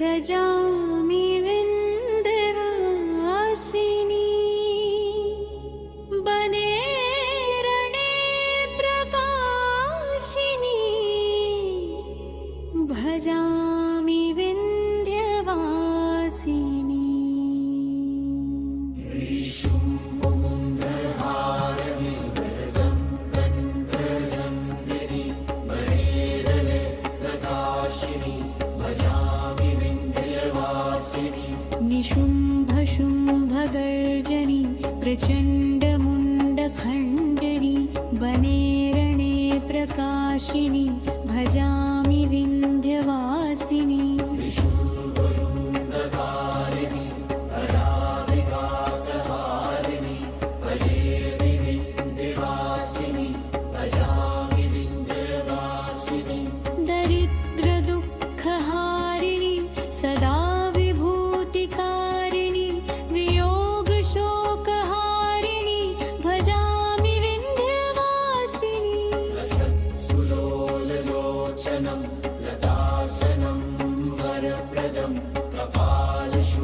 व्रजामि विन्ध्यवासिनी बने रणे प्रकाशिनी भजामि विन्ध्यवासिनी। निशुम्भशुम्भगर्जनी प्रचण्डमुण्डखण्डिनी बने रणे प्रकाशिनी भजामि विन्ध्यवासिनी। दरिद्रदुःखहारिणी सदा विभूतिकारिणी वियोगशोकहारिणी भजामि विन्ध्यवासिनी। लसत्सुलोललोचनं लतासनं वरप्रदं कपालशूलधारिणी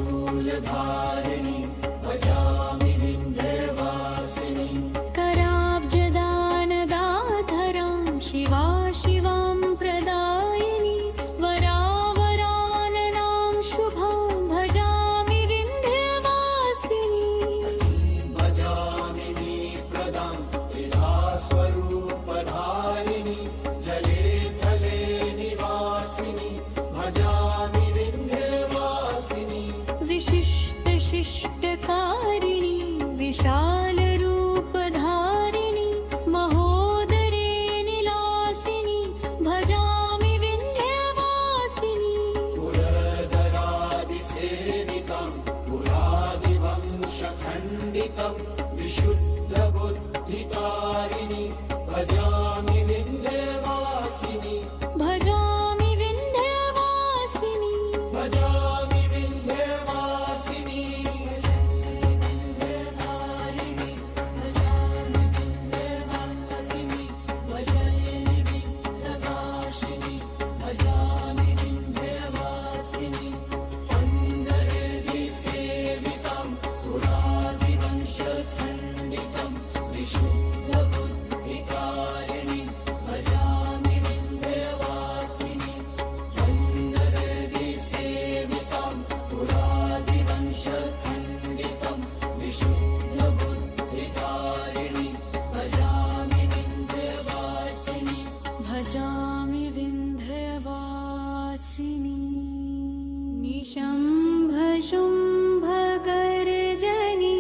भजामि विन्ध्यवासिनी। कराब्जदानदाधरां शिवा शिवां प्रदायिनी वरावराननां शुभां भजामि विन्ध्यवासिनी। भजामि विप्रदां त्रिधा स्वरूपधारिणी जले थले निवासिनी भजामि विन्ध्यवासिनी। विशिष्टशिष्टकारिणी विशालरूपधारिणी महोदरे निलासिनी भजामि विन्ध्यवासिनी। पुरदरादिसेवितं पुरादिवंशखण्डितं विशुद्धबुद्धिकारिणी भजामि विन्ध्यवासिनी। भजामि विन्ध्यवासिनी। भजामि विन्ध्यवासिनी। भजामि विन्ध्यवासिनी। वन्दरदिसेवितं पुरादिवंशखण्डितं विशुद्धबुद्धिकारिणी भजामि विन्ध्यवासिनी। वन्दरदिसेवितं पुरादिवंशखण्डितं विशुद्धबुद्धिकारिणी भजामि विन्ध्यवासिनी। भजामि विन्ध्यवासिनी। निशम्भशुम्भगर्जनी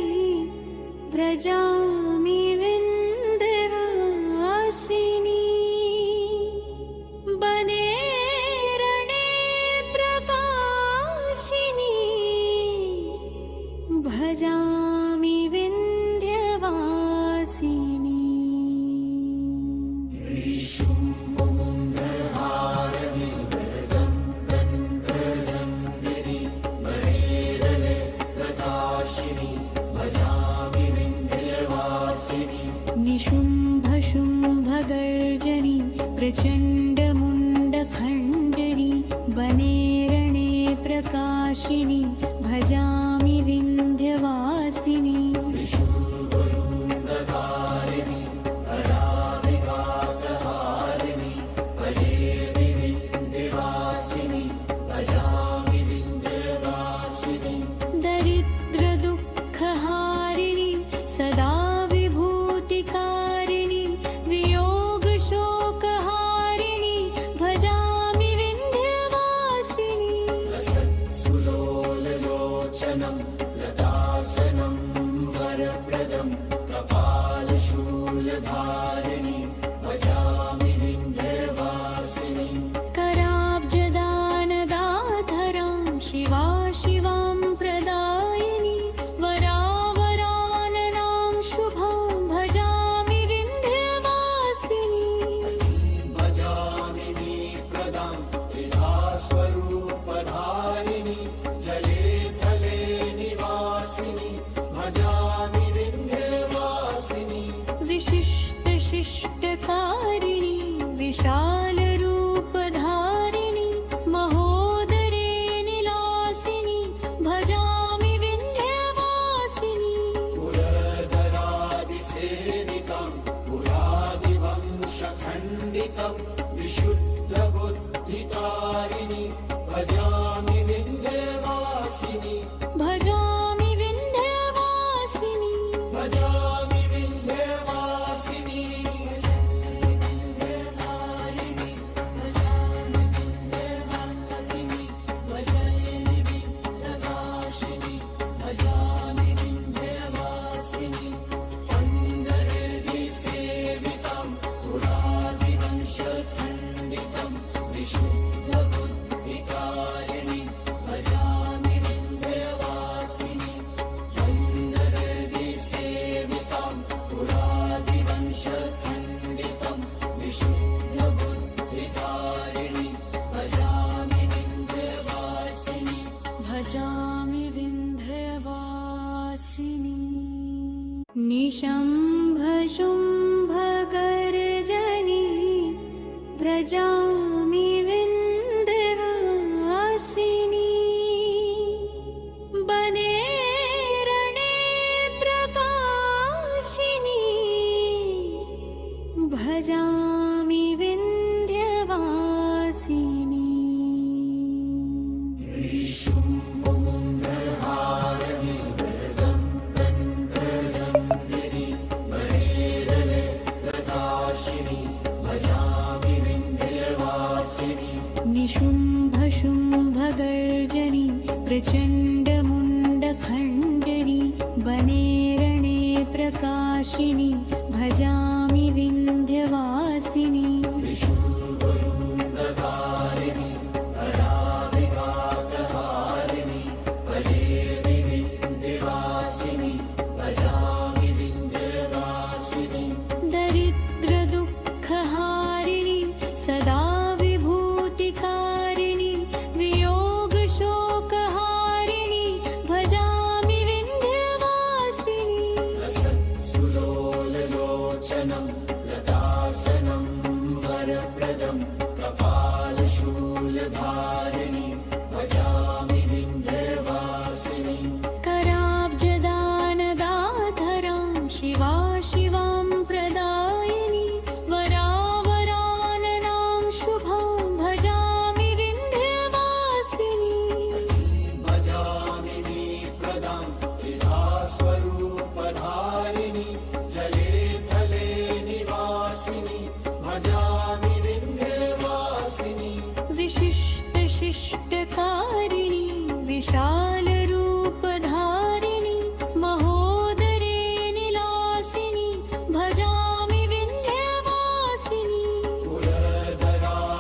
व्रजामि विन्ध्यवासिनी बने रणे प्रकाशिनी भजामि विन्ध्यवासिनी। निशुम्भशुम्भगर्जनी प्रचण्डमुण्डखण्डिनी बने रणे प्रकाशिनी भजामि विन्ध्यवासिनी। दरिद्रदुःखहारिणी सदा विभूतिकारिणी वियोगशोकहारिणी भजामि विन्ध्यवासिनी। लसत्सुलोललोचनं भजामि विन्ध्यवासिनी निशम्भशुम्भगर्जनी व्रजामि विन्ध्यवासिनी बने रणे प्रकाशिनी भजामि विन्ध्यवासिनी निशुम्भशुम्भगर्जनी प्रचण्डमुण्डखण्डिनी बने रणे प्रकाशिनी भजामि विन्ध्यवासिनी दरिद्रदुःखहारिणी सदा विभूतिकारिणी वियोगशोकहारिणी भजामि विन्ध्यवासिनी सुलोललोचनं लतासनं वरप्रदं कपालशूलधारिणी भजामि विन्ध्यवासिनी कराब्जदानदाधरां शिवा शिवां प्रदायिनी वरावराननां शुभां भजामि विन्ध्यवासिनी भजामि प्रदां त्रिधा स्वरूपधारिणी जले थले निवासिनी भजामि विन्ध्यवासिनी विशिष्टशिष्टकारिणी विशालरूपधारिणी महोदरे निलासिनी भजामि विन्ध्यवासिनी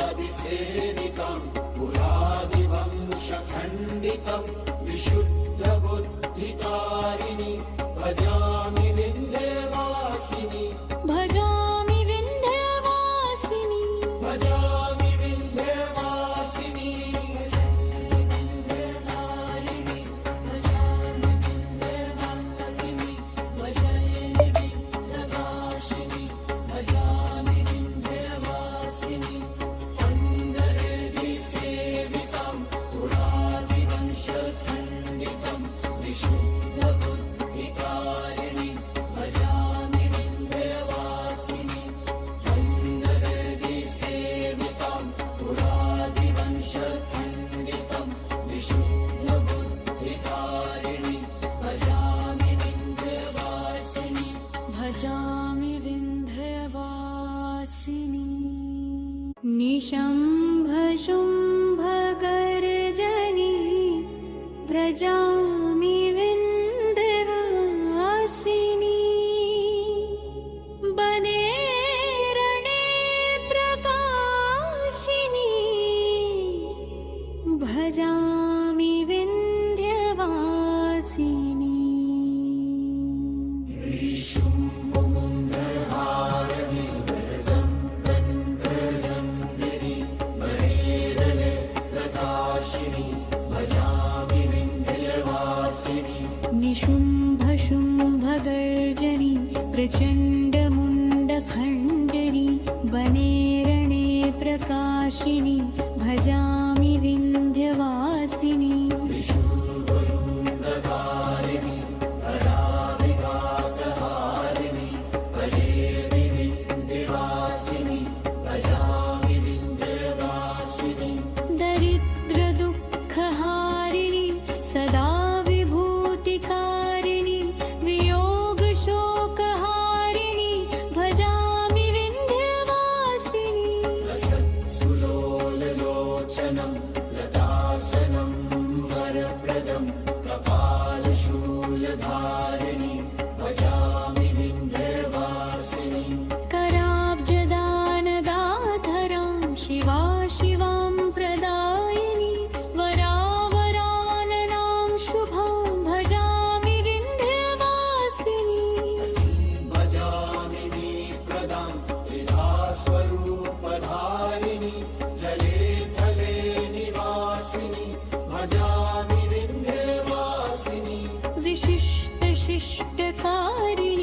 पुरदरादिसेवितं पुरादिवंशखण्डितं विशुद्धबुद्धिकारिणी भजामि विन्ध्यवासिनी भजामि विन्ध्यवासिनी भजामि विन्ध्यवासिनी भजामि विन्ध्यवासिनी अङ्गरदिसेवितं पुरादिवंशखण्डितं विशुद्धबुद्धिकारिणी भजामि विन्ध्यवासिनी अङ्गरदिसेवितं पुरादिवंशखण्डितं विशुद्धबुद्धिकारिणी भजामि विन्ध्यवासिनी भजामि विन्ध्यवासिनी निशम्भशुम्भगर्जनी व्रजामि विन्ध्यवासिनी बने रणे प्रकाशिनी भजामि विन्ध्यवासिनी भजामि विन्ध्यवासिनी निशुम्भशुम्भगर्जनी प्रचण्डमुण्डखण्डिनी बने रणे प्रकाशिनी भजामि विन्ध्यवासिनी विशुद्धधारिणी अराविगाकहारिणी भजे विन्ध्यवासिनी भजामि विन्ध्यवासिनी दरिद्रदुःखहारिणी सदा विभूतिकारिणी वियोगशोकहारिणी भजामि विन्ध्यवासिनी सुलोललोचनं लतासनं वरप्रदं कपालशूलधारिणी भजामि विन्ध्यवासिनी कराब्जदानदाधरां शिवा शिवां प्रदायिनी वरावराननां शुभां भजामि विन्ध्यवासिनी भजामि प्रदां त्रिधा स्वरूपधारिणी जले थले निवासिनी भजामि विन्ध्यवासिनी शिष्टकारिणी